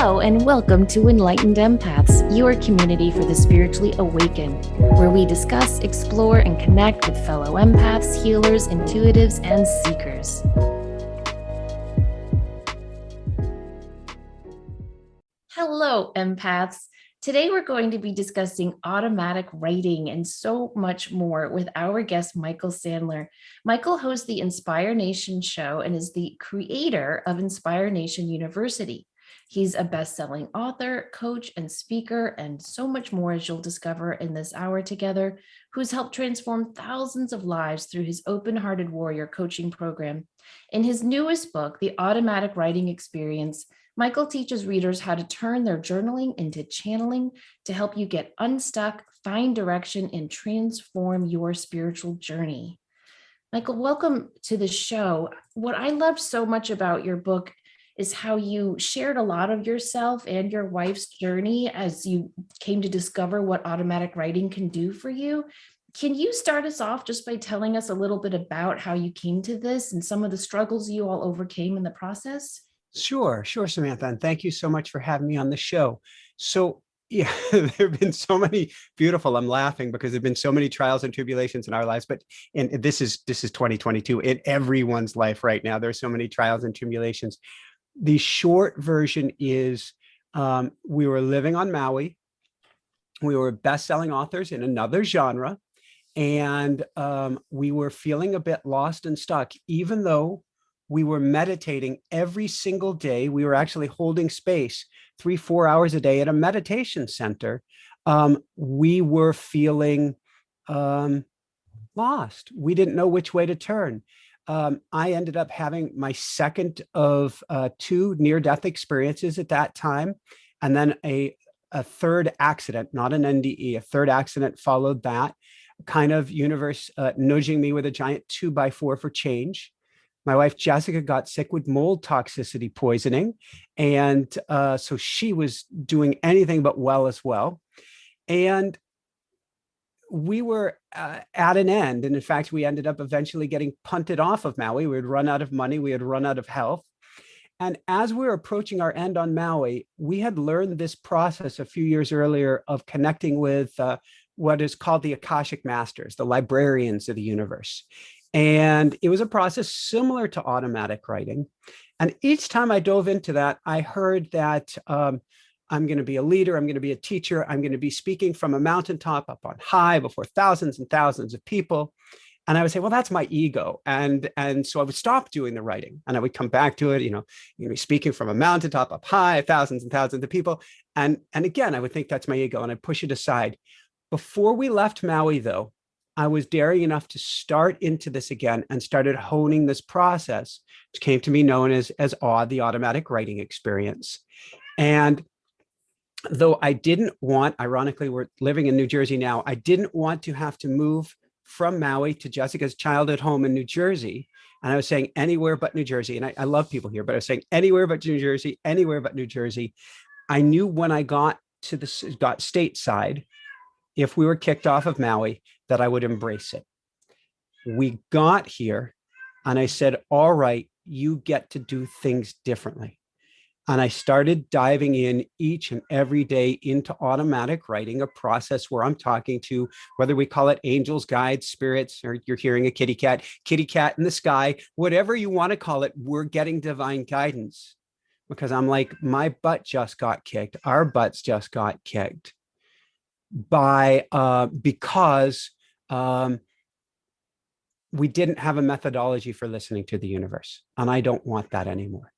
Hello, and welcome to Enlightened Empaths, your community for the spiritually awakened, where we discuss, explore, and connect with fellow empaths, healers, intuitives, and seekers. Hello, empaths. Today we're going to be discussing automatic writing and so much more with our guest, Michael Sandler. Michael hosts the Inspire Nation show and is the creator of Inspire Nation University. He's a best-selling author, coach, and speaker, and so much more, as you'll discover in this hour together, who's helped transform thousands of lives through his Open-Hearted Warrior coaching program. In his newest book, The Automatic Writing Experience, Michael teaches readers how to turn their journaling into channeling to help you get unstuck, find direction, and transform your spiritual journey. Michael, welcome to the show. What I loved so much about your book is how you shared a lot of yourself and your wife's journey as you came to discover what automatic writing can do for you. Can you start us off just by telling us a little bit about how you came to this and some of the struggles you all overcame in the process? Sure, Samantha. And thank you so much for having me on the show. So, yeah, there have been so many I'm laughing because there have been so many trials and tribulations in our lives, and this is 2022 in everyone's life right now. There's so many trials and tribulations. The short version is we were living on Maui. We were best-selling authors in another genre, and we were feeling a bit lost and stuck, even though we were meditating every single day. We were actually holding space 3-4 hours a day at a meditation center. We were feeling lost. We didn't know which way to turn. I ended up having my second of 2 near-death experiences at that time. And then a third accident, not an NDE, a third accident followed that, kind of universe nudging me with a giant 2x4 for change. My wife, Jessica, got sick with mold toxicity poisoning. And so she was doing anything but well as well. And we were at an end. And in fact, we ended up eventually getting punted off of Maui. We had run out of money. We had run out of health. And as we were approaching our end on Maui, we had learned this process a few years earlier of connecting with what is called the Akashic Masters, the librarians of the universe. And it was a process similar to automatic writing. And each time I dove into that, I heard that I'm going to be a leader. I'm going to be a teacher. I'm going to be speaking from a mountaintop up on high before thousands and thousands of people. And I would say, well, that's my ego. And so I would stop doing the writing and I would come back to it, you're going to be speaking from a mountaintop up high, thousands and thousands of people. And again, I would think that's my ego and I'd push it aside. Before we left Maui, though, I was daring enough to start into this again and started honing this process, which came to be known as AUD, the automatic writing experience. And though I didn't want, ironically, we're living in New Jersey now, I didn't want to have to move from Maui to Jessica's childhood home in New Jersey. And I was saying anywhere but New Jersey. And I love people here, but I was saying anywhere but New Jersey, anywhere but New Jersey. I knew when I got stateside, if we were kicked off of Maui, that I would embrace it. We got here and I said, all right, you get to do things differently. And I started diving in each and every day into automatic writing, a process where I'm talking to, whether we call it angels, guides, spirits, or you're hearing a kitty cat in the sky, whatever you want to call it, we're getting divine guidance. Because I'm like, my butt just got kicked. Our butts just got kicked because we didn't have a methodology for listening to the universe. And I don't want that anymore.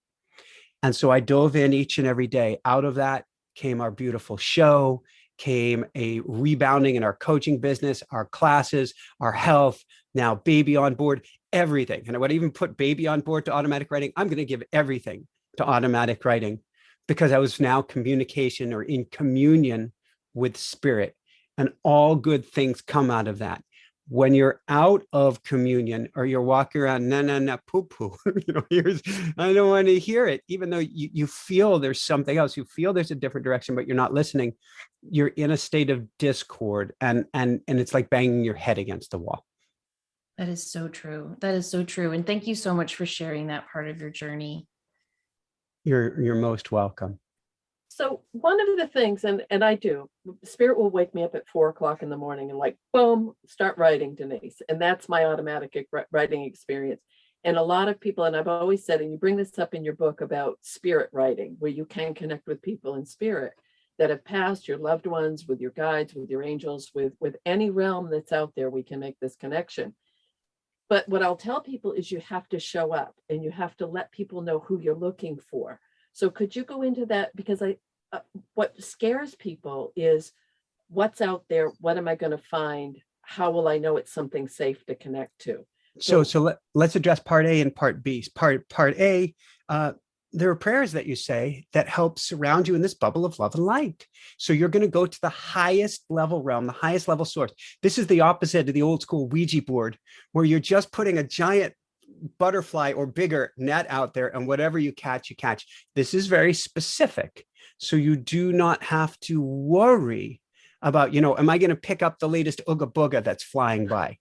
And so I dove in each and every day. Out of that came our beautiful show, came a rebounding in our coaching business, our classes, our health, now baby on board, everything. And I would even put baby on board to automatic writing. I'm going to give everything to automatic writing because I was now communication or in communion with spirit, and all good things come out of that. When you're out of communion or you're walking around, na poo poo, I don't want to hear it, even though you feel there's something else, you feel there's a different direction, but you're not listening. You're in a state of discord, and it's like banging your head against the wall. That is so true. That is so true. And thank you so much for sharing that part of your journey. You're most welcome. So one of the things, and I do, Spirit will wake me up at 4 o'clock in the morning and like, boom, start writing, Denise. And that's my automatic writing experience. And a lot of people, and I've always said, and you bring this up in your book about spirit writing, where you can connect with people in spirit that have passed, your loved ones, with your guides, with your angels, with any realm that's out there, we can make this connection. But what I'll tell people is you have to show up and you have to let people know who you're looking for. So could you go into that? Because what scares people is what's out there. What am I going to find? How will I know it's something safe to connect to? So let's address part A and part B. Part A, there are prayers that you say that help surround you in this bubble of love and light. So you're going to go to the highest level realm, the highest level source. This is the opposite of the old school Ouija board, where you're just putting a giant butterfly or bigger net out there, and whatever you catch, you catch. This is very specific. So you do not have to worry about, am I going to pick up the latest Ooga Booga that's flying by?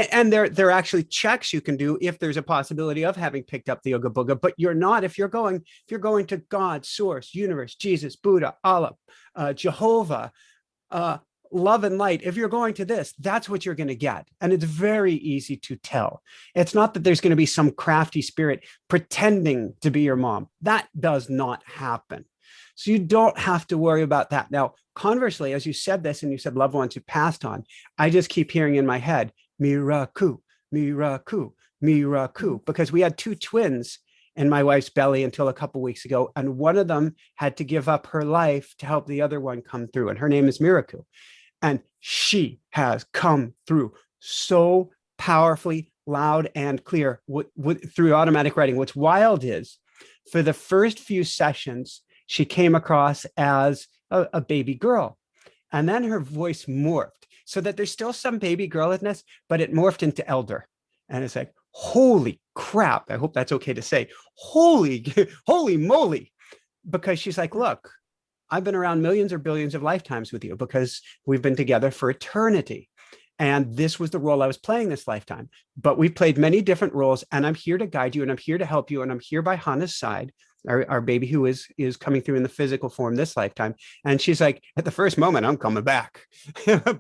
And there are actually checks you can do if there's a possibility of having picked up the Ooga Booga, but you're not. If you're going to God, source, universe, Jesus, Buddha, Allah, Jehovah, love and light, if you're going to this, that's what you're going to get. And it's very easy to tell. It's not that there's going to be some crafty spirit pretending to be your mom. That does not happen. So you don't have to worry about that. Now, conversely, as you said this and you said loved ones who passed on, I just keep hearing in my head, Miraku, Miraku, Miraku, because we had two twins in my wife's belly until a couple of weeks ago. And one of them had to give up her life to help the other one come through. And her name is Miraku. And she has come through so powerfully, loud and clear through automatic writing. What's wild is for the first few sessions, she came across as a baby girl. And then her voice morphed so that there's still some baby girlness, but it morphed into elder. And it's like, holy crap. I hope that's okay to say. Holy moly. Because she's like, look, I've been around millions or billions of lifetimes with you because we've been together for eternity. And this was the role I was playing this lifetime. But we've played many different roles, and I'm here to guide you, and I'm here to help you, and I'm here by Hannah's side, our baby who is coming through in the physical form this lifetime. And she's like, at the first moment, I'm coming back.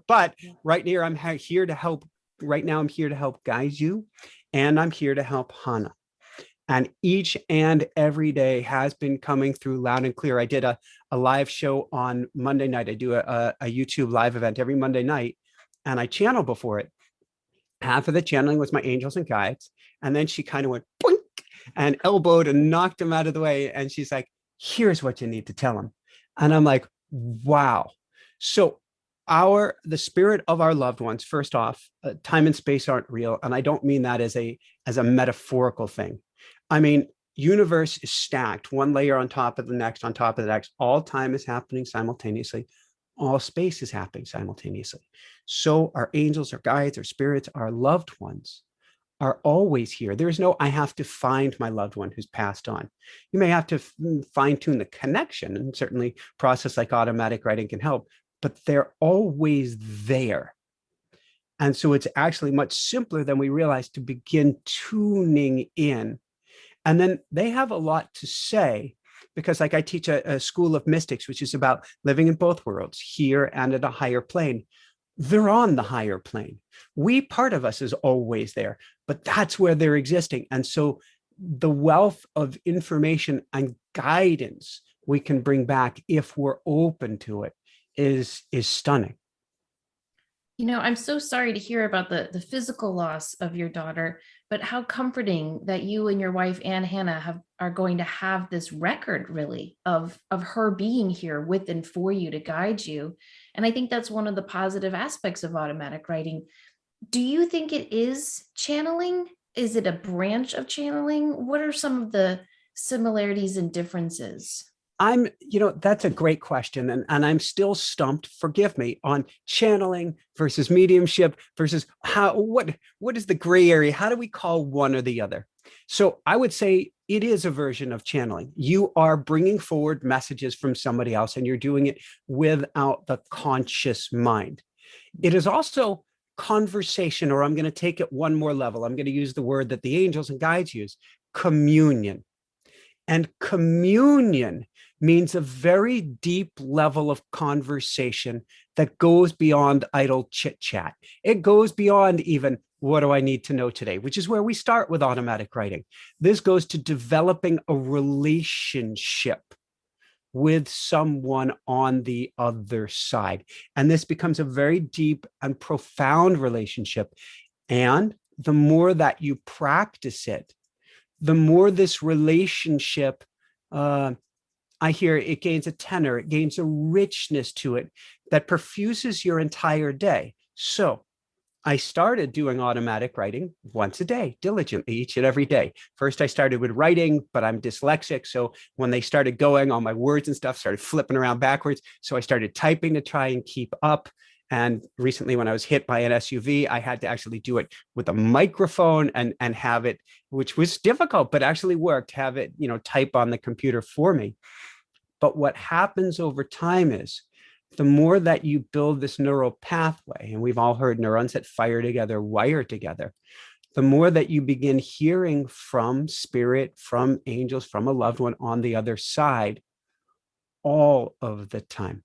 But right here, I'm here to help. Right now, I'm here to help guide you, and I'm here to help Hannah. And each and every day has been coming through loud and clear. I did a live show on Monday night. I do a YouTube live event every Monday night, and I channel before it. Half of the channeling was my angels and guides. And then she kind of went boink and elbowed and knocked him out of the way. And she's like, here's what you need to tell him. And I'm like, wow. So the spirit of our loved ones, first off, time and space aren't real. And I don't mean that as a metaphorical thing. I mean, universe is stacked, one layer on top of the next, on top of the next. All time is happening simultaneously. All space is happening simultaneously. So our angels, our guides, our spirits, our loved ones are always here. There's no, I have to find my loved one who's passed on. You may have to fine tune the connection, and certainly process like automatic writing can help, but they're always there. And so it's actually much simpler than we realize to begin tuning in. And then they have a lot to say, because like I teach a school of mystics, which is about living in both worlds, here and at a higher plane. They're on the higher plane. Part of us is always there, but that's where they're existing. And so the wealth of information and guidance we can bring back if we're open to it is stunning. I'm so sorry to hear about the physical loss of your daughter, but how comforting that you and your wife, Ann Hannah, are going to have this record really of her being here with and for you to guide you. And I think that's one of the positive aspects of automatic writing. Do you think it is channeling? Is it a branch of channeling? What are some of the similarities and differences? That's a great question. And I'm still stumped, forgive me, on channeling versus mediumship versus what is the gray area? How do we call one or the other? So I would say it is a version of channeling. You are bringing forward messages from somebody else, and you're doing it without the conscious mind. It is also conversation, or I'm going to take it one more level. I'm going to use the word that the angels and guides use, communion. And communion means a very deep level of conversation that goes beyond idle chit chat. It goes beyond even, what do I need to know today? Which is where we start with automatic writing. This goes to developing a relationship with someone on the other side. And this becomes a very deep and profound relationship. And the more that you practice it, the more this relationship, I hear it gains a tenor, it gains a richness to it that perfuses your entire day. So I started doing automatic writing once a day, diligently, each and every day. First, I started with writing, but I'm dyslexic. So when they started going, all my words and stuff started flipping around backwards. So I started typing to try and keep up. And recently, when I was hit by an SUV, I had to actually do it with a microphone and have it, which was difficult, but actually worked, have it, type on the computer for me. But what happens over time is the more that you build this neural pathway, and we've all heard neurons that fire together, wire together, the more that you begin hearing from spirit, from angels, from a loved one on the other side all of the time.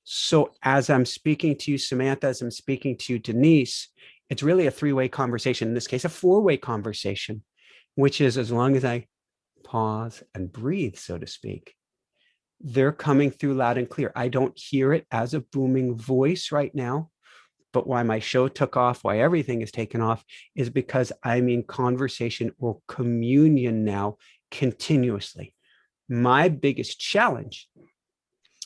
So as I'm speaking to you, Samantha, as I'm speaking to you, Denise, it's really a three-way conversation. In this case, a four-way conversation, which is as long as I pause and breathe, so to speak, they're coming through loud and clear. I don't hear it as a booming voice right now, but why my show took off, why everything is taken off, is because I'm in conversation or communion now continuously. My biggest challenge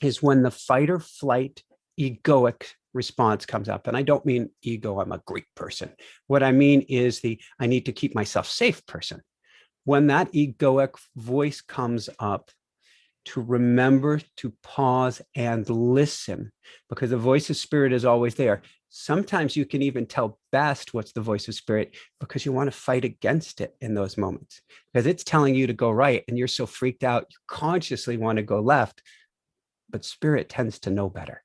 is when the fight or flight egoic response comes up. And I don't mean ego, I'm a great person. What I mean is I need to keep myself safe person. When that egoic voice comes up, to remember to pause and listen, because the voice of spirit is always there. Sometimes you can even tell best what's the voice of spirit because you want to fight against it in those moments, because it's telling you to go right and you're so freaked out, you consciously want to go left, but spirit tends to know better.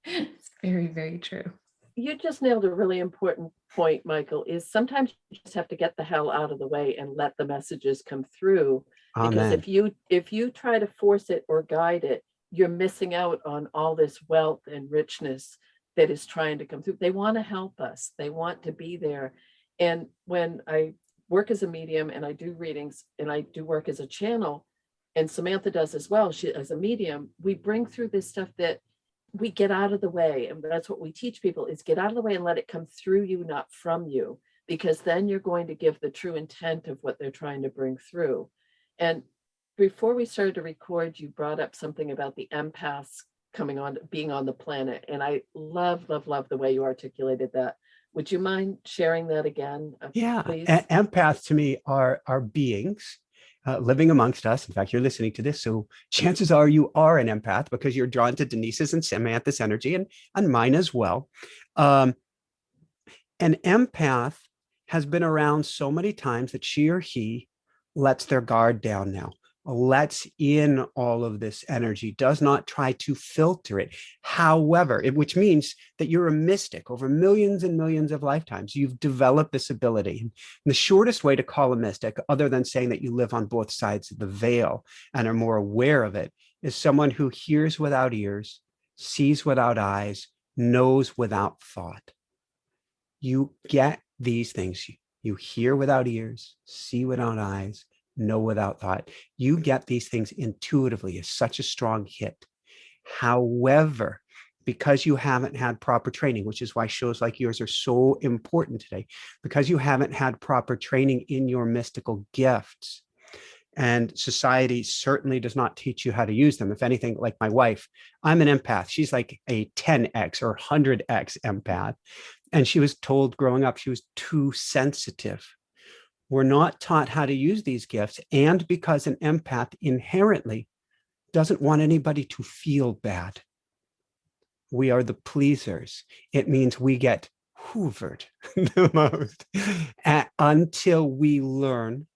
It's very, very true. You just nailed a really important point, Michael, is sometimes you just have to get the hell out of the way and let the messages come through. Because Amen. if you try to force it or guide it, you're missing out on all this wealth and richness that is trying to come through. They want to help us. They want to be there. And when I work as a medium and I do readings and I do work as a channel, and Samantha does as well, she as a medium, we bring through this stuff that we get out of the way. And that's what we teach people is get out of the way and let it come through you, not from you, because then you're going to give the true intent of what they're trying to bring through. And before we started to record, you brought up something about the empaths coming on, being on the planet. And I love the way you articulated that. Would you mind sharing that again, Yeah, please? empaths to me are beings living amongst us. In fact, you're listening to this, so chances are you are an empath because you're drawn to Denise's and Samantha's energy and mine as well. An empath has been around so many times that she or he lets their guard down now, lets in all of this energy, does not try to filter it. However, which means that you're a mystic over millions and millions of lifetimes. You've developed this ability. And the shortest way to call a mystic, other than saying that you live on both sides of the veil and are more aware of it, is someone who hears without ears, sees without eyes, knows without thought. You get these things. You hear without ears, see without eyes, know without thought. You get these things intuitively. It's such a strong hit. However, because you haven't had proper training, which is why shows like yours are so important today, because you haven't had proper training in your mystical gifts, and society certainly does not teach you how to use them. If anything, like my wife, I'm an empath. She's like a 10x or 100x empath. And she was told growing up she was too sensitive. We're not taught how to use these gifts. And because an empath inherently doesn't want anybody to feel bad, we are the pleasers. It means we get hoovered the most until we learn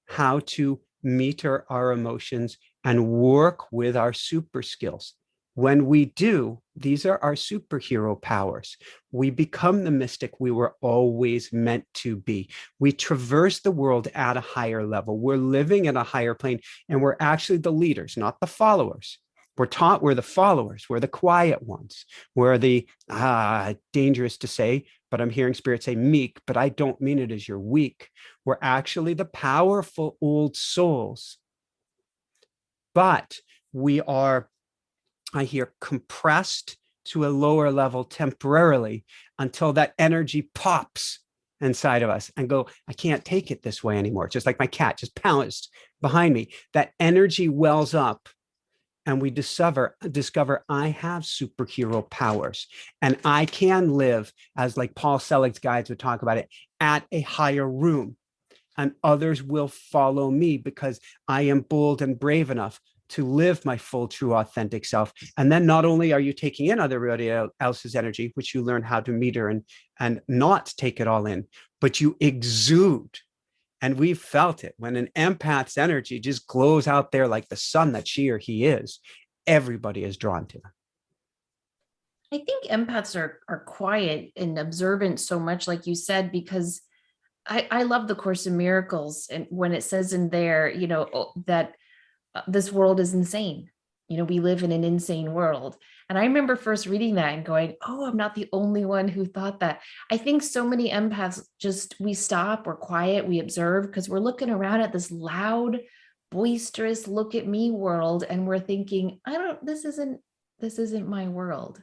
how to meter our emotions and work with our super skills. When we do, these are our superhero powers. We become the mystic we were always meant to be. We traverse the world at a higher level. We're living in a higher plane, and we're actually the leaders, not the followers. We're taught we're the followers. We're the quiet ones. We're the, dangerous to say, but I'm hearing spirit say meek, but I don't mean it as you're weak. We're actually the powerful old souls. But we are, I hear, compressed to a lower level temporarily until that energy pops inside of us and go, I can't take it this way anymore. Just like my cat just pounced behind me. That energy wells up and we discover I have superhero powers and I can live, as like Paul Selig's guides would talk about it, at a higher room, and others will follow me because I am bold and brave enough to live my full, true, authentic self. And then not only are you taking in everybody else's energy, which you learn how to meter and not take it all in, but you exude. And we've felt it when an empath's energy just glows out there like the sun that she or he is, everybody is drawn to them. I think empaths are quiet and observant so much, like you said, because I love the Course in Miracles, and when it says in there, that this world is insane. We live in an insane world. And I remember first reading that and going, oh, I'm not the only one who thought that. I think so many empaths we stop, we're quiet, we observe because we're looking around at this loud, boisterous, look at me world. And we're thinking, this isn't my world.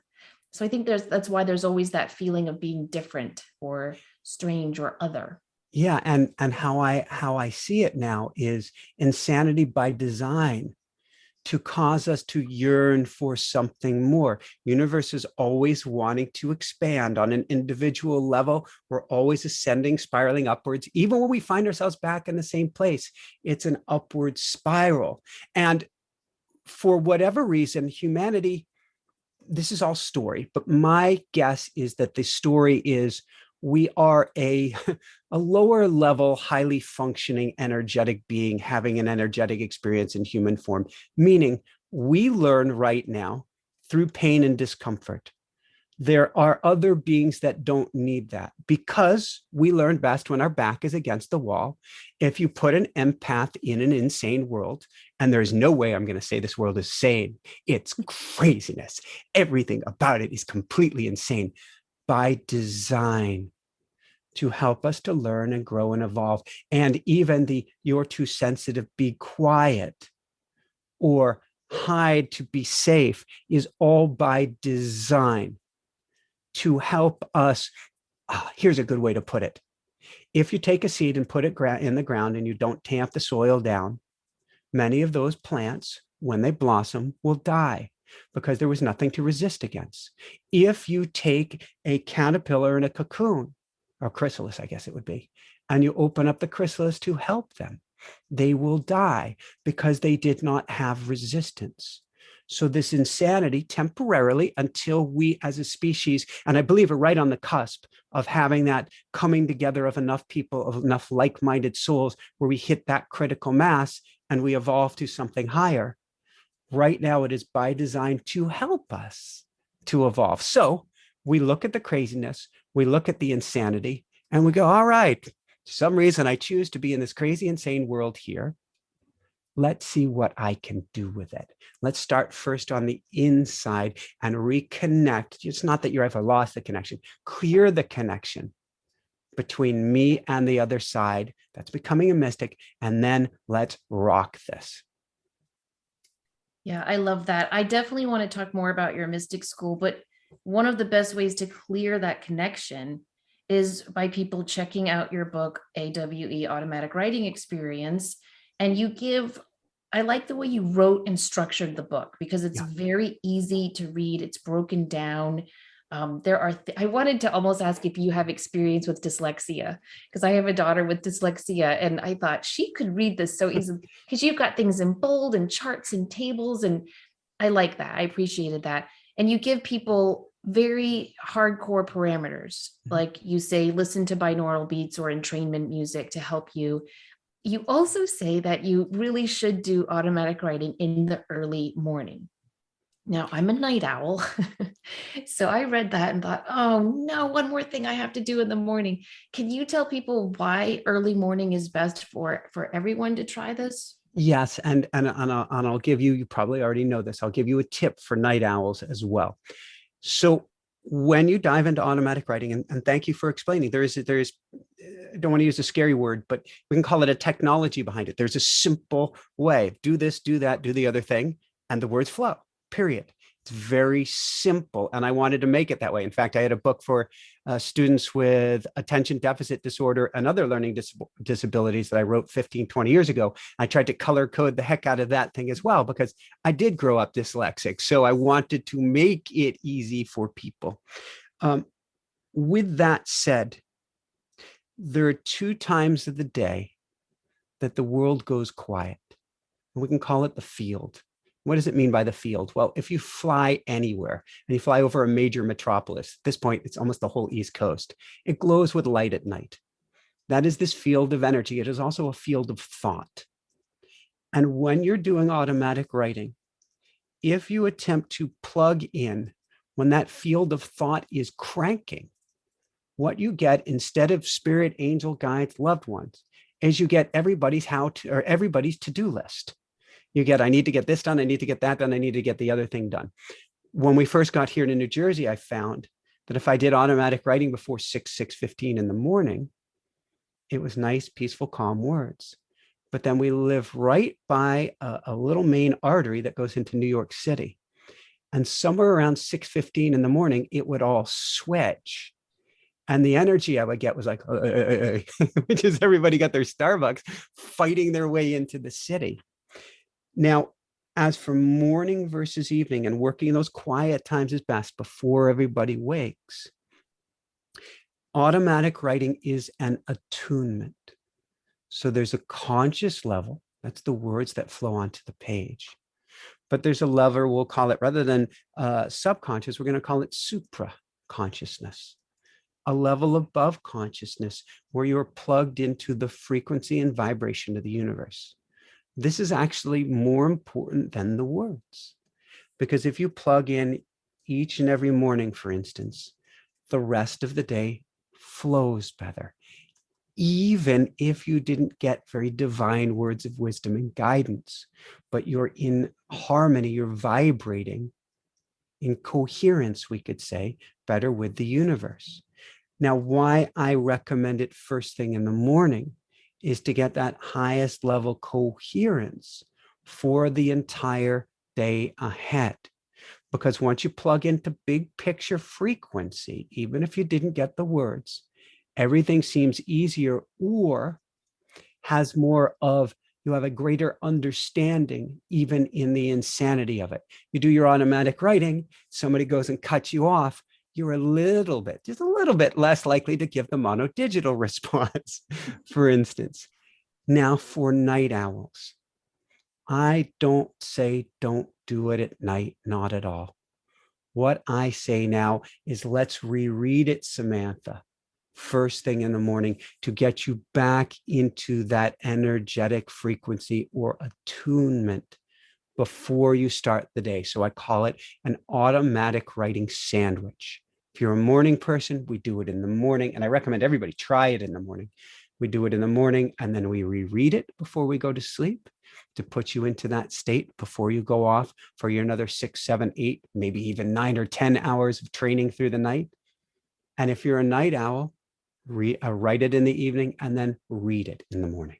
So I think that's why there's always that feeling of being different or strange or other. Yeah, and how I see it now is insanity by design to cause us to yearn for something more. Universe is always wanting to expand on an individual level. We're always ascending, spiraling upwards. Even when we find ourselves back in the same place, it's an upward spiral. And for whatever reason, humanity, this is all story, but my guess is that the story is we are a lower level, highly functioning, energetic being having an energetic experience in human form, meaning we learn right now through pain and discomfort. There are other beings that don't need that because we learn best when our back is against the wall. If you put an empath in an insane world, and there's no way I'm going to say this world is sane, it's craziness. Everything about it is completely insane by design to help us to learn and grow and evolve. And even you're too sensitive, be quiet, or hide to be safe is all by design to help us. Here's a good way to put it. If you take a seed and put it in the ground and you don't tamp the soil down, many of those plants, when they blossom, will die because there was nothing to resist against. If you take a caterpillar in a cocoon, or chrysalis, I guess it would be, and you open up the chrysalis to help them, they will die because they did not have resistance. So this insanity temporarily, until we as a species, and I believe we're right on the cusp of having that coming together of enough people, of enough like-minded souls where we hit that critical mass and we evolve to something higher. Right now, it is by design to help us to evolve. So we look at the craziness, we look at the insanity, and we go, all right, for some reason I choose to be in this crazy, insane world here. Let's see what I can do with it. Let's start first on the inside and reconnect. It's not that you ever lost the connection. Clear the connection between me and the other side. That's becoming a mystic. And then let's rock this. Yeah, I love that. I definitely want to talk more about your mystic school, but one of the best ways to clear that connection is by people checking out your book, AWE, Automatic Writing Experience. And I like the way you wrote and structured the book because it's very easy to read. It's broken down. I wanted to almost ask if you have experience with dyslexia, because I have a daughter with dyslexia, and I thought she could read this so easily because you've got things in bold and charts and tables. And I like that. I appreciated that. And you give people very hardcore parameters. Like you say, listen to binaural beats or entrainment music to help you. You also say that you really should do automatic writing in the early morning. Now, I'm a night owl. So I read that and thought, oh no, one more thing I have to do in the morning. Can you tell people why early morning is best for everyone to try this? Yes, and I'll give you, you probably already know this, I'll give you a tip for night owls as well. So when you dive into automatic writing, and thank you for explaining, I don't want to use a scary word, but we can call it a technology behind it. There's a simple way: do this, do that, do the other thing, and the words flow, period. It's very simple. And I wanted to make it that way. In fact, I had a book for students with attention deficit disorder and other learning disabilities that I wrote 15, 20 years ago. I tried to color code the heck out of that thing as well, because I did grow up dyslexic. So I wanted to make it easy for people. With that said, there are 2 times of the day that the world goes quiet. We can call it the field. What does it mean by the field? Well, if you fly anywhere and you fly over a major metropolis, at this point, it's almost the whole East Coast, it glows with light at night. That is this field of energy. It is also a field of thought. And when you're doing automatic writing, if you attempt to plug in when that field of thought is cranking, what you get, instead of spirit, angel, guides, loved ones, is you get everybody's to-do list. You get, I need to get this done, I need to get that done, I need to get the other thing done. When we first got here to New Jersey, I found that if I did automatic writing before 6:15 in the morning, it was nice, peaceful, calm words. But then we live right by a little main artery that goes into New York City. And somewhere around 6:15 in the morning, it would all switch. And the energy I would get was like, which is everybody got their Starbucks fighting their way into the city. Now, as for morning versus evening and working those quiet times is best before everybody wakes, automatic writing is an attunement. So there's a conscious level, that's the words that flow onto the page. But there's a level, we'll call it, rather than subconscious, we're going to call it supra consciousness, a level above consciousness where you're plugged into the frequency and vibration of the universe. This is actually more important than the words, because if you plug in each and every morning, for instance, the rest of the day flows better, even if you didn't get very divine words of wisdom and guidance, but you're in harmony, you're vibrating in coherence, we could say, better with the universe. Now, why I recommend it first thing in the morning is to get that highest level coherence for the entire day ahead. Because once you plug into big picture frequency, even if you didn't get the words, everything seems easier, or has more of, you have a greater understanding, even in the insanity of it. You do your automatic writing, somebody goes and cuts you off, you're just a little bit less likely to give the monodigital response, for instance. Now, for night owls, I don't say don't do it at night, not at all. What I say now is, let's reread it, Samantha, first thing in the morning, to get you back into that energetic frequency or attunement before you start the day. So I call it an automatic writing sandwich. If you're a morning person, we do it in the morning. And I recommend everybody try it in the morning. We do it in the morning, and then we reread it before we go to sleep to put you into that state before you go off for your another 6, 7, 8, maybe even 9 or 10 hours of training through the night. And if you're a night owl, write it in the evening and then read it in the morning.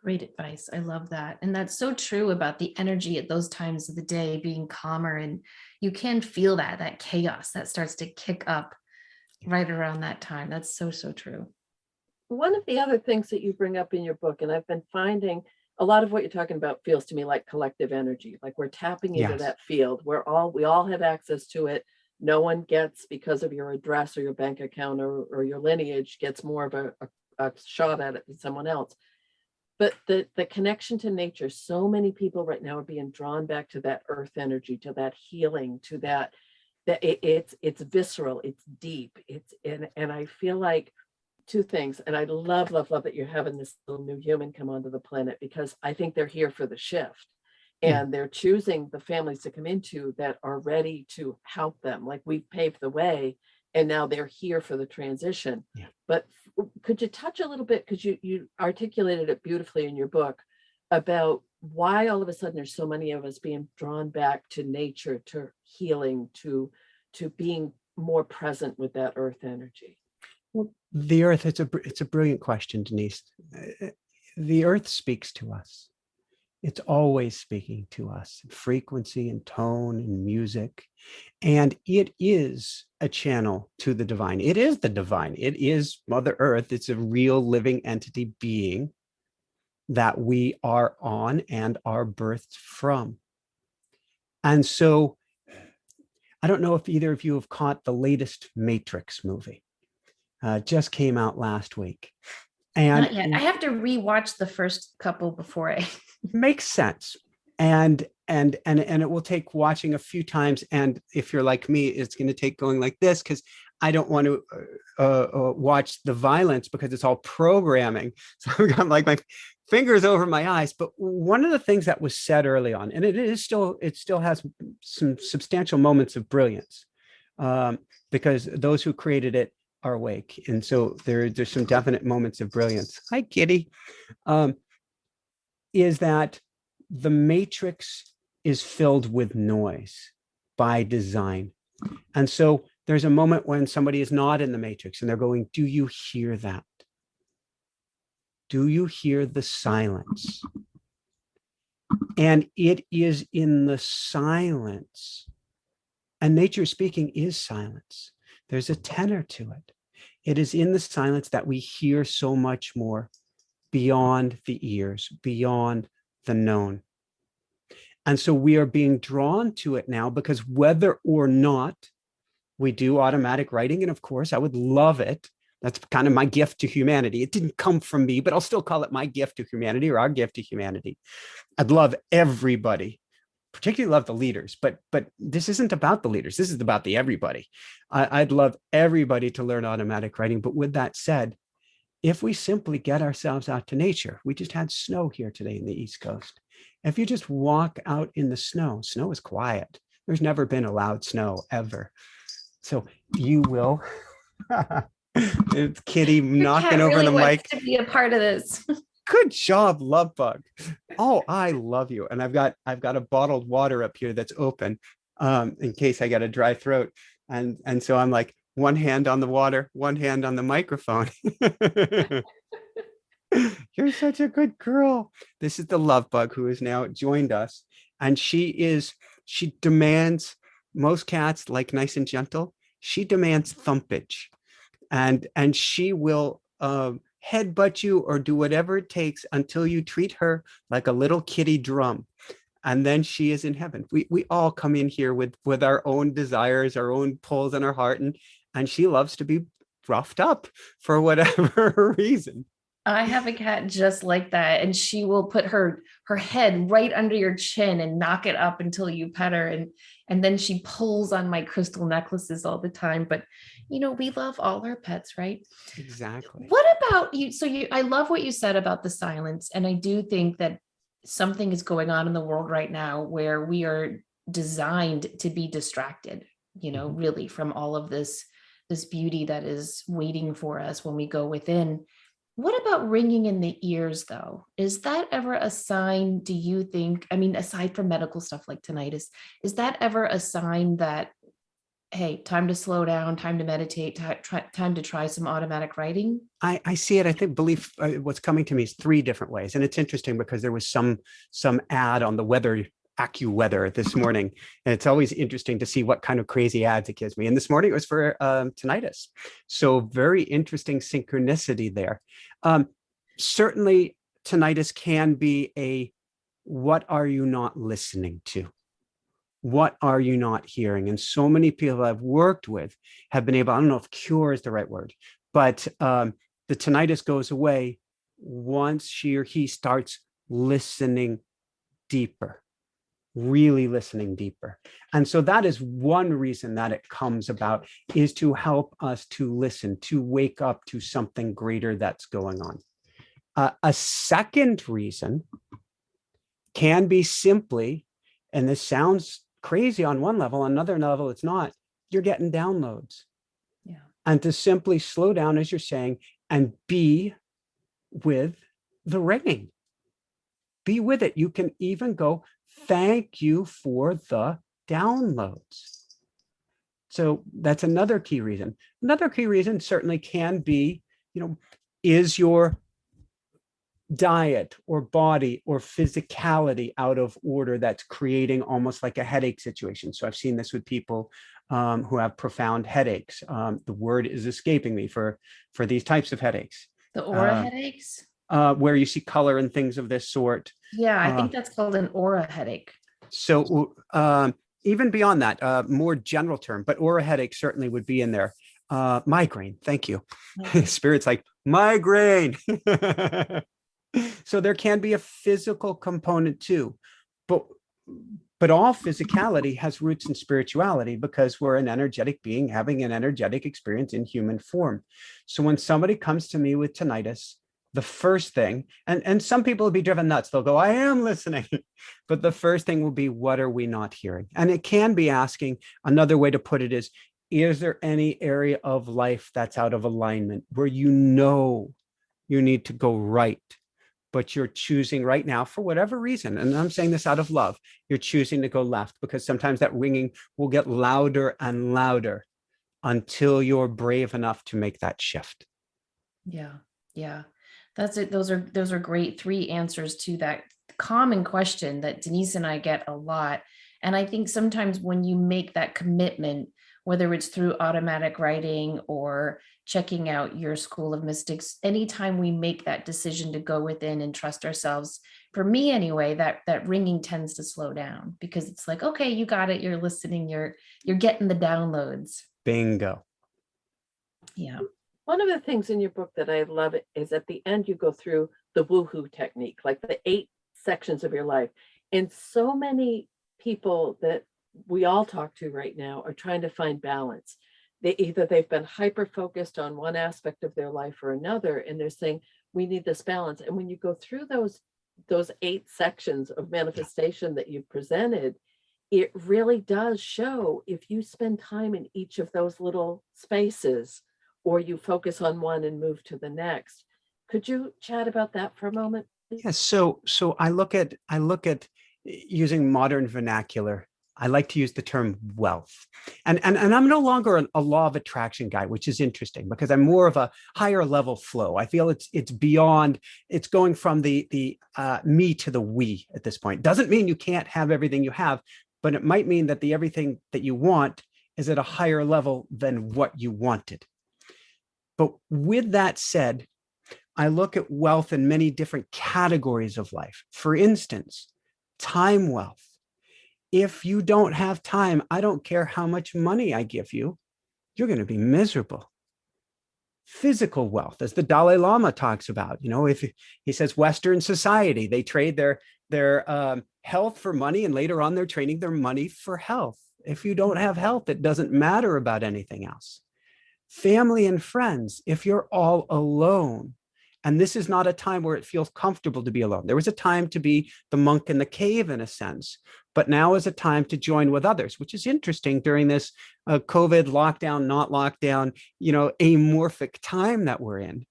Great advice. I love that. And that's so true about the energy at those times of the day being calmer. And you can feel that chaos that starts to kick up right around that time. That's so, so true. One of the other things that you bring up in your book, and I've been finding a lot of what you're talking about feels to me like collective energy, like we're tapping into that field where we all have access to it. No one gets, because of your address or your bank account or your lineage, gets more of a shot at it than someone else. But the connection to nature, so many people right now are being drawn back to that earth energy, to that healing, to that it's visceral, it's deep, and I feel like 2 things, and I love that you're having this little new human come onto the planet, because I think they're here for the shift. and they're choosing the families to come into that are ready to help them. Like, we've paved the way, and now they're here for the transition. Yeah. But could you touch a little bit, because you articulated it beautifully in your book, about why all of a sudden there's so many of us being drawn back to nature, to healing, to being more present with that earth energy? Well, the earth, it's a brilliant question, Denise. The earth speaks to us. It's always speaking to us in frequency and tone and music. And it is a channel to the divine. It is the divine. It is Mother Earth. It's a real living entity being that we are on and are birthed from. And so I don't know if either of you have caught the latest Matrix movie. Just came out last week. And not yet. I have to rewatch the first couple before I makes sense. And it will take watching a few times. And if you're like me, it's going to take going like this, because I don't want to watch the violence because it's all programming. So I've got like my fingers over my eyes. But one of the things that was said early on, and it still has some substantial moments of brilliance, because those who created it are awake. And so there's some definite moments of brilliance. Hi, Kitty. Is that the matrix is filled with noise by design. And so there's a moment when somebody is not in the matrix and they're going, do you hear that? Do you hear the silence? And it is in the silence, and nature speaking is silence. There's a tenor to it. It is in the silence that we hear so much more beyond the ears, beyond the known. And so we are being drawn to it now, because whether or not we do automatic writing, and of course I would love it, that's kind of my gift to humanity. It didn't come from me, but I'll still call it my gift to humanity, or our gift to humanity. I'd love everybody, particularly love the leaders, but this isn't about the leaders. This is about the everybody. I'd love everybody to learn automatic writing. But with that said, if we simply get ourselves out to nature, we just had snow here today in the East Coast. If you just walk out in the snow, snow is quiet. There's never been a loud snow ever. So you will. It's Kitty knocking over the mic. To be a part of this. Good job, love bug. Oh, I love you. And I've got a bottled water up here that's open, in case I got a dry throat. And so I'm like, one hand on the water, one hand on the microphone. You're such a good girl. This is the love bug who has now joined us. And she demands, most cats like nice and gentle. She demands thumpage. And she will headbutt you or do whatever it takes until you treat her like a little kitty drum. And then she is in heaven. We all come in here with our own desires, our own pulls in our heart. And she loves to be roughed up for whatever reason. I have a cat just like that, and she will put her head right under your chin and knock it up until you pet her, and then she pulls on my crystal necklaces all the time. But we love all our pets, right? Exactly. What about you? So I love what you said about the silence, and I do think that something is going on in the world right now where we are designed to be distracted, really, from all of this beauty that is waiting for us when we go within. What about ringing in the ears, though? Is that ever a sign, do you think, aside from medical stuff like tinnitus, is that ever a sign that, hey, time to slow down, time to meditate, time to try some automatic writing? I see it. Believe what's coming to me is three different ways. And it's interesting because there was some ad on the weather, AccuWeather this morning. And it's always interesting to see what kind of crazy ads it gives me. And this morning it was for tinnitus. So very interesting synchronicity there. Certainly tinnitus can be a, what are you not listening to? What are you not hearing? And so many people I've worked with have been able, I don't know if cure is the right word, but the tinnitus goes away once she or he starts listening deeper, really listening deeper. And so that is one reason that it comes about, is to help us to listen, to wake up to something greater that's going on. A second reason can be simply, and this sounds crazy on one level, on another level, it's not, you're getting downloads. Yeah. And to simply slow down, as you're saying, and be with the ringing. Be with it. You can even go, thank you for the downloads. So that's another key reason. Another key reason certainly can be, is your diet or body or physicality out of order that's creating almost like a headache situation. So I've seen this with people who have profound headaches. The word is escaping me for these types of headaches. The aura headaches? Where you see color and things of this sort. Yeah, I think that's called an aura headache. So even beyond that, more general term, but aura headache certainly would be in there. Migraine, thank you. Okay. Spirit's like, migraine. So there can be a physical component too, but all physicality has roots in spirituality because we're an energetic being having an energetic experience in human form. So when somebody comes to me with tinnitus, the first thing, and some people will be driven nuts, they'll go, I am listening. But the first thing will be, what are we not hearing? And it can be asking, another way to put it is there any area of life that's out of alignment where you need to go right, but you're choosing right now for whatever reason, and I'm saying this out of love, you're choosing to go left because sometimes that ringing will get louder and louder until you're brave enough to make that shift. Yeah. That's it. Those are great 3 answers to that common question that Denise and I get a lot. And I think sometimes when you make that commitment, whether it's through automatic writing or checking out your School of Mystics, anytime we make that decision to go within and trust ourselves, for me anyway, that ringing tends to slow down because it's like, okay, you got it. You're listening. You're getting the downloads. Bingo. Yeah. One of the things in your book that I love is at the end, you go through the woohoo technique, like the 8 sections of your life. And so many people that we all talk to right now are trying to find balance. They've been hyper focused on one aspect of their life or another, and they're saying, we need this balance. And when you go through those 8 sections of manifestation that you've presented, it really does show if you spend time in each of those little spaces, or you focus on one and move to the next. Could you chat about that for a moment? Yes. So I look at using modern vernacular. I like to use the term wealth, and I'm no longer a law of attraction guy, which is interesting because I'm more of a higher level flow. I feel it's beyond. It's going from the me to the we at this point. Doesn't mean you can't have everything you have, but it might mean that the everything that you want is at a higher level than what you wanted. But with that said, I look at wealth in many different categories of life. For instance, time wealth. If you don't have time, I don't care how much money I give you, you're going to be miserable. Physical wealth, as the Dalai Lama talks about, if he says Western society, they trade their health for money, and later on they're trading their money for health. If you don't have health, it doesn't matter about anything else. Family and friends, if you're all alone, and this is not a time where it feels comfortable to be alone. There was a time to be the monk in the cave in a sense, but now is a time to join with others, which is interesting during this COVID lockdown, not lockdown, amorphic time that we're in.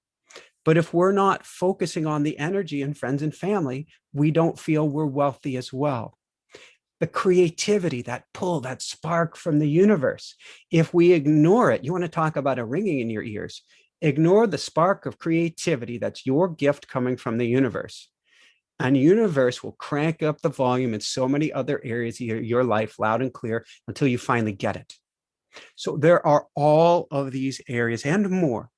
But if we're not focusing on the energy in friends and family, we don't feel we're wealthy as well. The creativity, that pull, that spark from the universe. If we ignore it, you want to talk about a ringing in your ears, ignore the spark of creativity. That's your gift coming from the universe. And the universe will crank up the volume in so many other areas of your life loud and clear until you finally get it. So there are all of these areas and more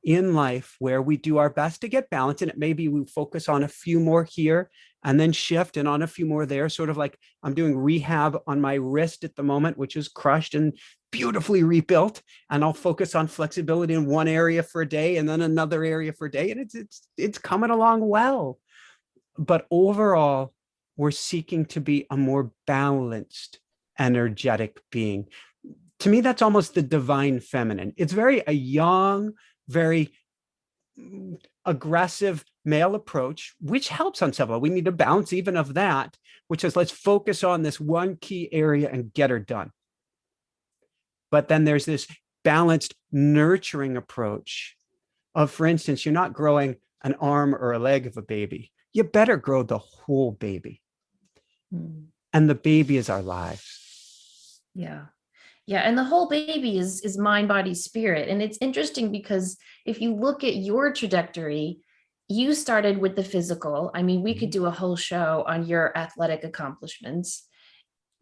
in life where we do our best to get balance. And it may be we focus on a few more here and then shift and on a few more there, sort of like I'm doing rehab on my wrist at the moment, which is crushed and beautifully rebuilt. And I'll focus on flexibility in one area for a day and then another area for a day. And it's coming along well. But overall, we're seeking to be a more balanced, energetic being. To me, that's almost the divine feminine. It's very a young, very aggressive male approach, which helps on several. We need to bounce even of that, which is let's focus on this one key area and get her done. But then there's this balanced nurturing approach of, for instance, you're not growing an arm or a leg of a baby. You better grow the whole baby. And the baby is our lives. Yeah. Yeah. And the whole baby is mind, body, spirit. And it's interesting because if you look at your trajectory, you started with the physical. I mean, we could do a whole show on your athletic accomplishments.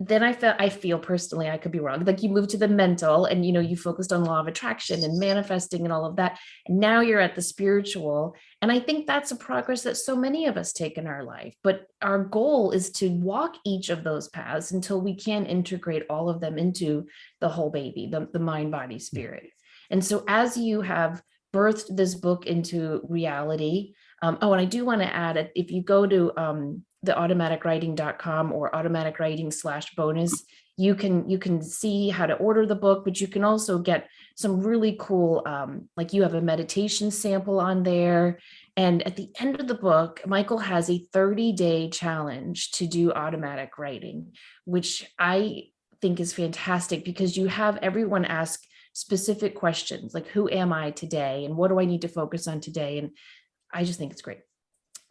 Then I feel personally, I could be wrong. Like you moved to the mental and, you focused on law of attraction and manifesting and all of that. And now you're at the spiritual. And I think that's a progress that so many of us take in our life. But our goal is to walk each of those paths until we can integrate all of them into the whole baby, the mind, body, spirit. And so as you have birthed this book into reality, and I do want to add, if you go to the automaticwriting.com or automaticwriting/bonus, you can see how to order the book, but you can also get some really cool, like you have a meditation sample on there. And at the end of the book, Michael has a 30-day challenge to do automatic writing, which I think is fantastic because you have everyone ask specific questions like, who am I today? And what do I need to focus on today? And I just think it's great.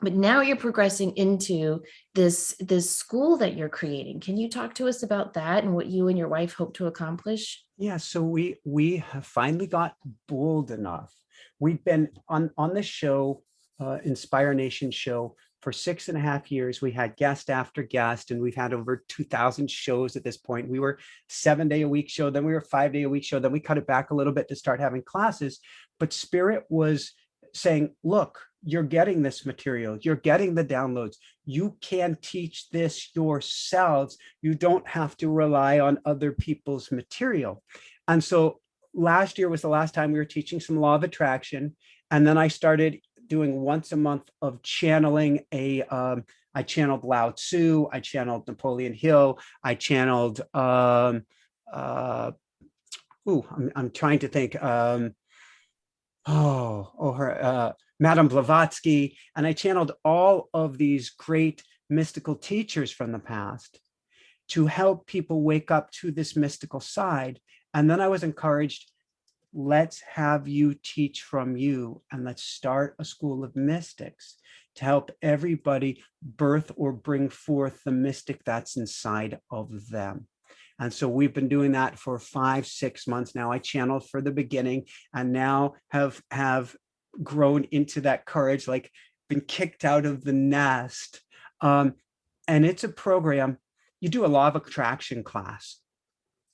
But now you're progressing into this school that you're creating. Can you talk to us about that and what you and your wife hope to accomplish? Yeah, so we have finally got bold enough. We've been on this show, Inspire Nation show, for 6.5 years. We had guest after guest, and we've had over 2,000 shows at this point. We were 7-day-a-week show, then we were 5-day-a-week show, then we cut it back a little bit to start having classes. But Spirit was saying, look, you're getting this material, you're getting the downloads, you can teach this yourselves, you don't have to rely on other people's material. And so last year was the last time we were teaching some law of attraction, and then I started doing once a month of channeling I channeled Lao Tzu, I channeled Napoleon Hill, I channeled I'm trying to think Madame Blavatsky, and I channeled all of these great mystical teachers from the past to help people wake up to this mystical side. And then I was encouraged, let's have you teach from you, and let's start a school of mystics to help everybody birth or bring forth the mystic that's inside of them. And so we've been doing that for 5-6 months now. I channeled for the beginning and now have grown into that courage, like been kicked out of the nest. And it's a program. You do a law of attraction class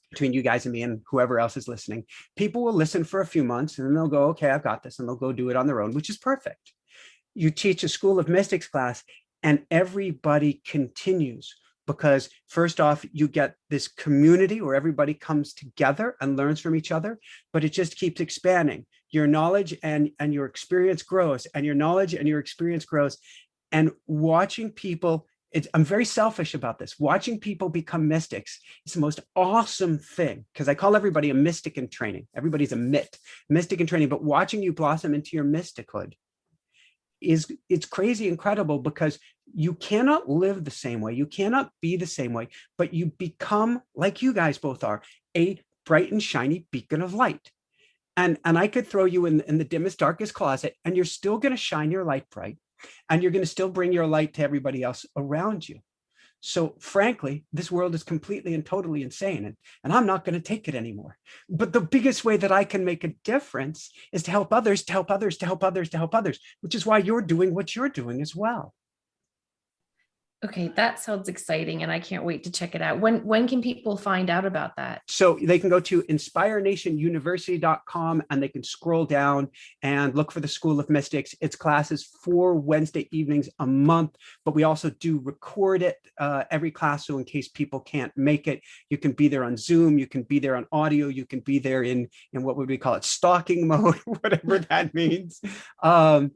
between you guys and me and whoever else is listening. People will listen for a few months and then they'll go, okay, I've got this. And they'll go do it on their own, which is perfect. You teach a School of Mystics class and everybody continues. Because first off, you get this community where everybody comes together and learns from each other, but it just keeps expanding. Your knowledge and your experience grows, and your knowledge and your experience grows. And watching people, I'm very selfish about this. Watching people become mystics is the most awesome thing, because I call everybody a mystic in training. Everybody's a mystic in training, but watching you blossom into your mystichood it's crazy incredible, because you cannot live the same way, you cannot be the same way, but you become, like you guys both are, a bright and shiny beacon of light. And I could throw you in the dimmest, darkest closet, and you're still going to shine your light bright, and you're going to still bring your light to everybody else around you. So frankly, this world is completely and totally insane, and I'm not going to take it anymore. But the biggest way that I can make a difference is to help others, to help others, to help others, to help others, which is why you're doing what you're doing as well. Okay, that sounds exciting, and I can't wait to check it out. When can people find out about that? So they can go to inspirenationuniversity.com and they can scroll down and look for the School of Mystics. It's classes 4 Wednesday evenings a month, but we also do record it every class. So in case people can't make it, you can be there on Zoom, you can be there on audio, you can be there in what would we call it, stalking mode, whatever that means. But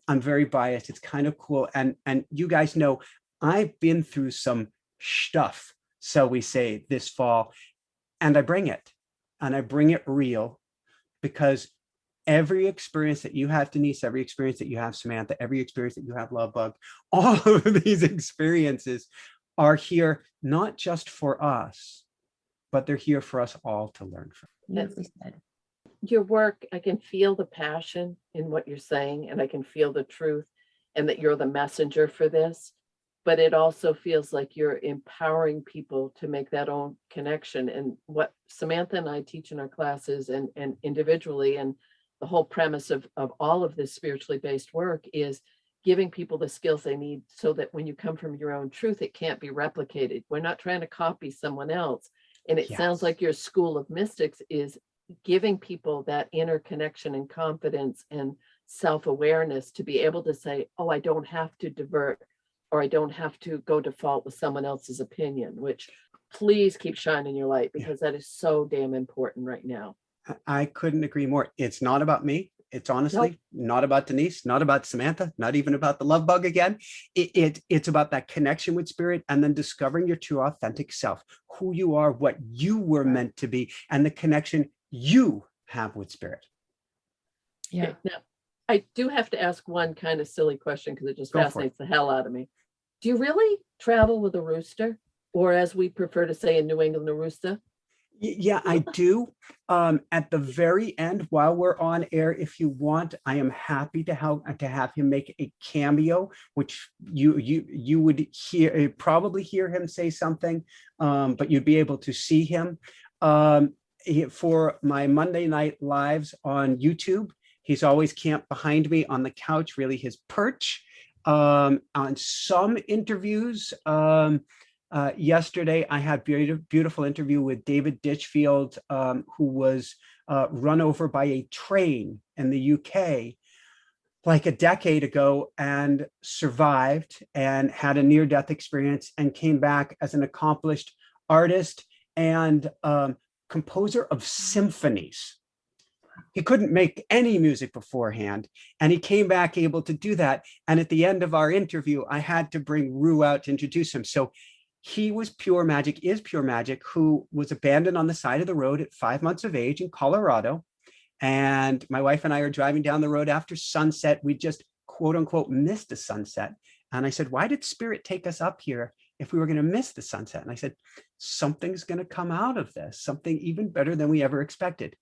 I'm very biased. It's kind of cool. And you guys know, I've been through some stuff, so we say, this fall, and I bring it real, because every experience that you have, Denise, every experience that you have, Samantha, every experience that you have, Love Bug, all of these experiences are here not just for us, but they're here for us all to learn from. Beautifully said. Your work, I can feel the passion in what you're saying, and I can feel the truth, and that you're the messenger for this. But it also feels like you're empowering people to make that own connection. And what Samantha and I teach in our classes and individually, and the whole premise of all of this spiritually based work is giving people the skills they need so that when you come from your own truth, it can't be replicated. We're not trying to copy someone else. And it sounds like your school of mystics is giving people that inner connection and confidence and self-awareness to be able to say, oh, I don't have to divert, or I don't have to go default with someone else's opinion, which please keep shining your light, because that is so damn important right now. I couldn't agree more. It's not about me. It's honestly not about Denise, not about Samantha, not even about the Love Bug again. It's about that connection with spirit, and then discovering your true authentic self, who you are, what you were meant to be, and the connection you have with spirit. Yeah. Okay, now, I do have to ask one kind of silly question because it just fascinates the hell out of me. Do you really travel with a rooster, or as we prefer to say in New England, a rooster? Yeah, I do. At the very end, while we're on air, if you want, I am happy to have him make a cameo, which you would probably hear him say something, but you'd be able to see him. For my Monday night lives on YouTube, he's always camped behind me on the couch, really his perch. On some interviews, yesterday I had beautiful interview with David Ditchfield, who was run over by a train in the UK like a decade ago and survived and had a near-death experience and came back as an accomplished artist and composer of symphonies. He couldn't make any music beforehand, and he came back able to do that. And at the end of our interview, I had to bring Rue out to introduce him. So he was Pure Magic, is Pure Magic, who was abandoned on the side of the road at 5 months of age in Colorado. And my wife and I are driving down the road after sunset. We just, quote unquote, missed a sunset. And I said, why did Spirit take us up here if we were going to miss the sunset? And I said, something's going to come out of this, something even better than we ever expected.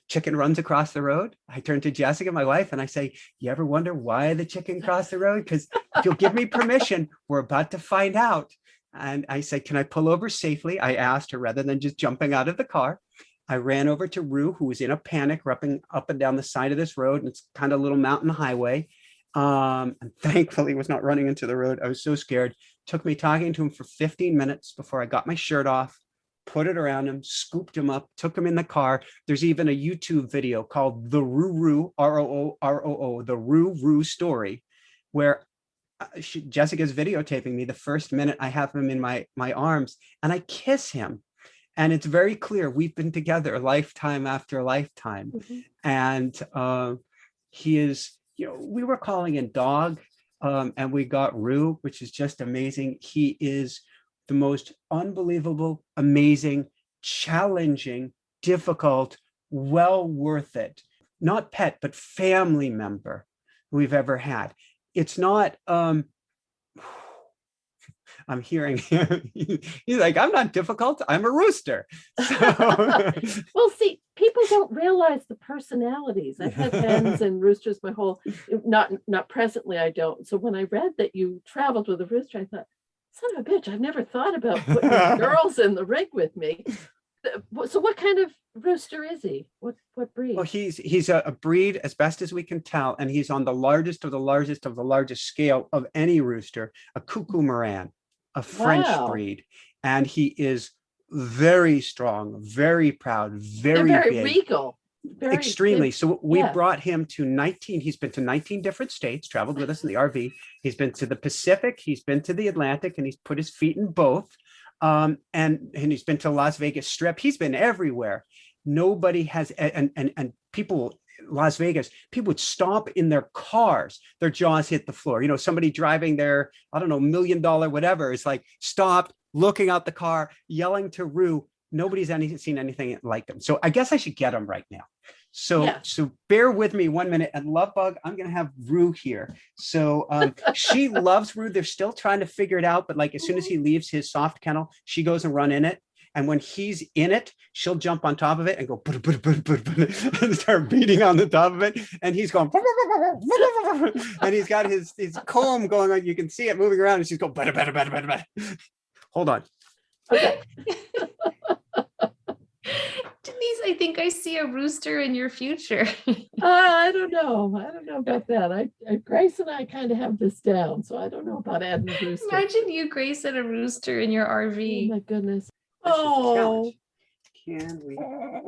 Chicken runs across the road. I turn to Jessica, my wife, and I say, you ever wonder why the chicken crossed the road? Because if you'll give me permission, we're about to find out. And I said, can I pull over safely? I asked her, rather than just jumping out of the car. I ran over to Rue, who was in a panic, running up and down the side of this road. And it's kind of a little mountain highway. And thankfully was not running into the road. I was so scared. It took me talking to him for 15 minutes before I got my shirt off, put it around him, scooped him up, took him in the car. There's even a YouTube video called The Roo, R-O-O, The Roo Story, where Jessica's videotaping me the first minute I have him in my arms, and I kiss him. And it's very clear we've been together lifetime after lifetime. Mm-hmm. And he is, we were calling him Dog, and we got Rue, which is just amazing. He is the most unbelievable, amazing, challenging, difficult, well worth it, not pet, but family member we've ever had. It's not, I'm hearing him, he's like, I'm not difficult, I'm a rooster. So. Well, see, people don't realize the personalities. I've had hens and roosters my whole, not presently, I don't. So when I read that you traveled with a rooster, I thought, son of a bitch, I've never thought about putting girls in the rig with me. So what kind of rooster is he? What breed? Well, he's a breed, as best as we can tell, and he's on the largest of the largest scale of any rooster, a cuckoo Moran, a French breed. And he is very strong, very proud, very big, regal. Very extremely. big. So we brought him to 19, he's been to 19 different states, traveled with us in the RV. He's been to the Pacific, he's been to the Atlantic, and he's put his feet in both. And he's been to Las Vegas Strip. He's been everywhere. Nobody has, and people, Las Vegas, people would stomp in their cars, their jaws hit the floor. Somebody driving their, I don't know, $1 million, whatever, is like stopped, looking out the car, yelling to Rue. Nobody's seen anything like them. So I guess I should get him right now. So, Yeah. so bear with me 1 minute. And Love Bug, I'm going to have Rue here. So she loves Rue. They're still trying to figure it out. But like as soon as he leaves his soft kennel, she goes and run in it. And when he's in it, she'll jump on top of it and go and start beating on the top of it. And he's going, and he's got his comb going on. You can see it moving around. And she's going, hold on. Okay. Denise, I think I see a rooster in your future. I don't know. I don't know about that. Grace and I kind of have this down, so I don't know about adding a rooster. Imagine you, Grace, and a rooster in your Oh RV. my goodness. This is a Oh, challenge. Can we?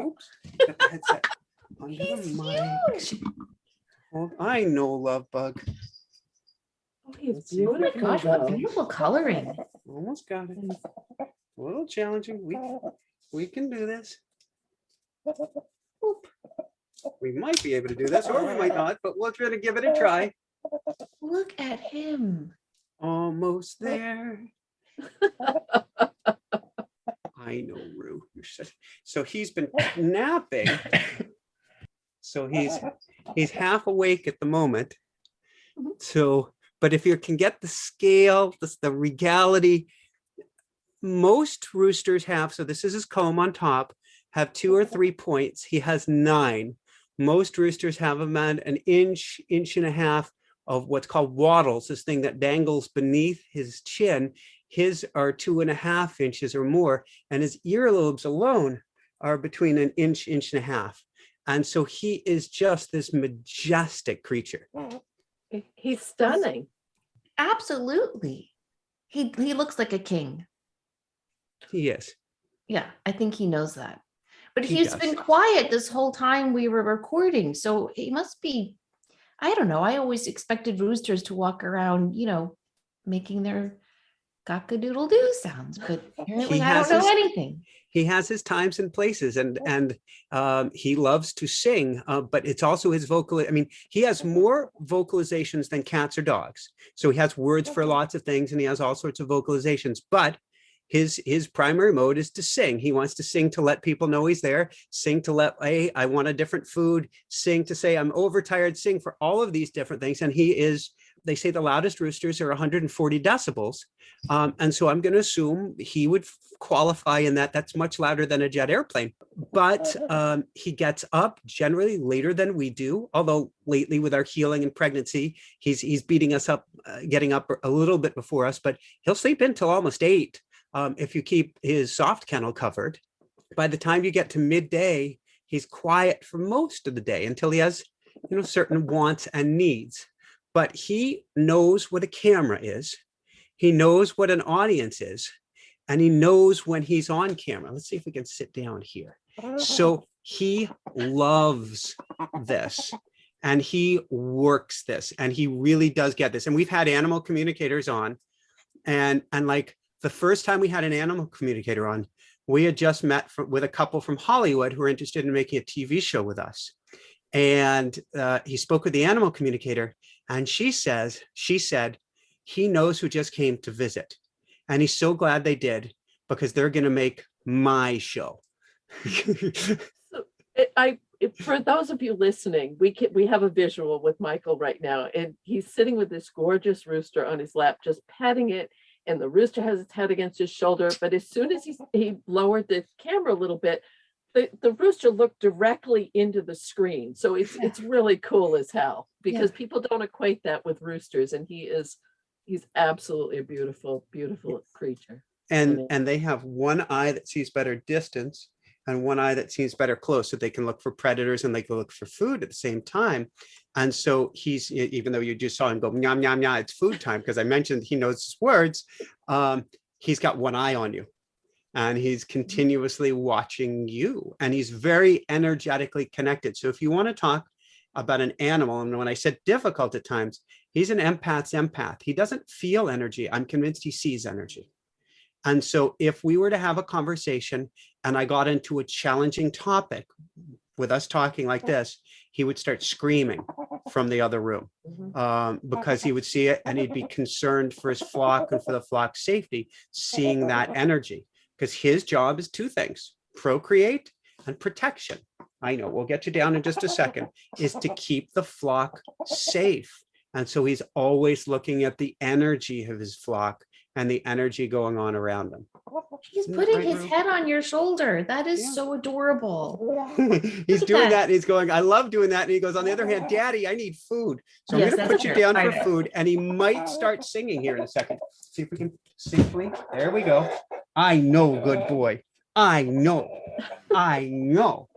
Oops. Got the headset under He's the mic. huge. Oh, I know, Love Bug. oh, he's Let's see. Oh my beautiful. gosh, what though. beautiful coloring. Almost got it. A little challenging. We can do this. Oop. We might be able to do this, or we might not, but we'll try to give it a try. Look at him. Almost there. I know, Rue. So he's been napping. So he's half awake at the moment. So, but if you can get the scale, the regality, most roosters have, so this is his comb on top, have 2 or 3 points. He has 9. Most roosters have about an inch, inch and a half of what's called wattles, this thing that dangles beneath his chin. His are 2.5 inches or more, and his earlobes alone are between an inch, inch and a half. And so he is just this majestic creature. He's stunning. Absolutely. He looks like a king. He is. Yeah, I think he knows that. But He he's does. been quiet this whole time we were recording. So he must be, I don't know. I always expected roosters to walk around, making their cock-a-doodle-doo sounds, but apparently I don't know anything. He has his times and places, and he loves to sing, but it's also his vocal. I mean, he has more vocalizations than cats or dogs. So he has words for lots of things, and he has all sorts of vocalizations. But his primary mode is to sing. He wants to sing to let people know he's there. Sing to let, hey, I want a different food. Sing to say I'm overtired. Sing for all of these different things, and he is. They say the loudest roosters are 140 decibels. And so I'm going to assume he would qualify in that. That's much louder than a jet airplane. But he gets up generally later than we do. Although lately with our healing and pregnancy, he's beating us up, getting up a little bit before us, but he'll sleep until almost 8 if you keep his soft kennel covered. By the time you get to midday, he's quiet for most of the day until he has, certain wants and needs. But he knows what a camera is. He knows what an audience is. And he knows when he's on camera. Let's see if we can sit down here. So he loves this. And he works this. And he really does get this. And we've had animal communicators on. And like the first time we had an animal communicator on, we had just met with a couple from Hollywood who were interested in making a TV show with us. And he spoke with the animal communicator. And she said, he knows who just came to visit. And he's so glad they did, because they're going to make my show. For those of you listening, we have a visual with Michael right now, and he's sitting with this gorgeous rooster on his lap, just petting it. And the rooster has its head against his shoulder. But as soon as he lowered the camera a little bit, the rooster looked directly into the screen. So it's really cool as hell, because people don't equate that with roosters. And he's absolutely a beautiful, beautiful creature. And they have one eye that sees better distance and one eye that sees better close, so they can look for predators and they can look for food at the same time. And so he's, even though you just saw him go, nyam, nyam, nyam, it's food time, because I mentioned he knows his words, he's got one eye on you. And he's continuously watching you, and he's very energetically connected. So if you want to talk about an animal, and when I said difficult at times, he's an empath. He doesn't feel energy. I'm convinced he sees energy. And so if we were to have a conversation and I got into a challenging topic with us talking like this, he would start screaming from the other room because he would see it, and he'd be concerned for his flock and for the flock's safety, seeing that energy. Because his job is 2 things: procreate and protection, I know we'll get you down in just a second, is to keep the flock safe. And so he's always looking at the energy of his flock and the energy going on around them. He's Isn't that putting right, his Rue? head on your shoulder. That is Yeah. so adorable. He's Look at doing that. that and he's going, I love doing that. And he goes, on the other hand, Daddy, I need food. So Yes, I'm going to that's put you true. down I for know. food. And he might start singing here in a second. See if we can safely. There we go. I know, good boy. I know. I know.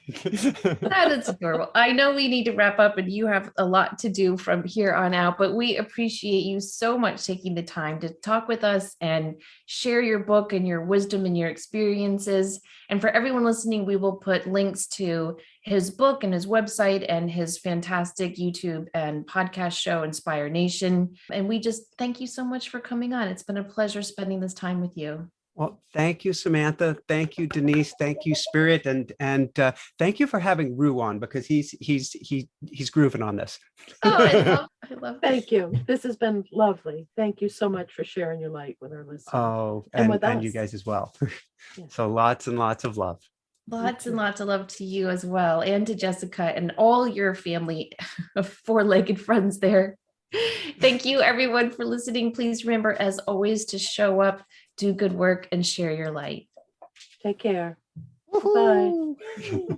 That is adorable. I know we need to wrap up and you have a lot to do from here on out, but we appreciate you so much taking the time to talk with us and share your book and your wisdom and your experiences. And for everyone listening, we will put links to his book and his website and his fantastic YouTube and podcast show, Inspire Nation. And we just thank you so much for coming on. It's been a pleasure spending this time with you. Well, thank you, Samantha. Thank you, Denise. Thank you, Spirit, and thank you for having Rue on, because he's grooving on this. Oh, I love it. Thank you. This has been lovely. Thank you so much for sharing your light with our listeners. Oh, And with and you us. guys as well. Yeah. So lots and lots of love. Lots and lots of love to you as well, and to Jessica and all your family of four-legged friends there. Thank you, everyone, for listening. Please remember, as always, to show up, do good work, and share your light. Take care. Woohoo. Bye.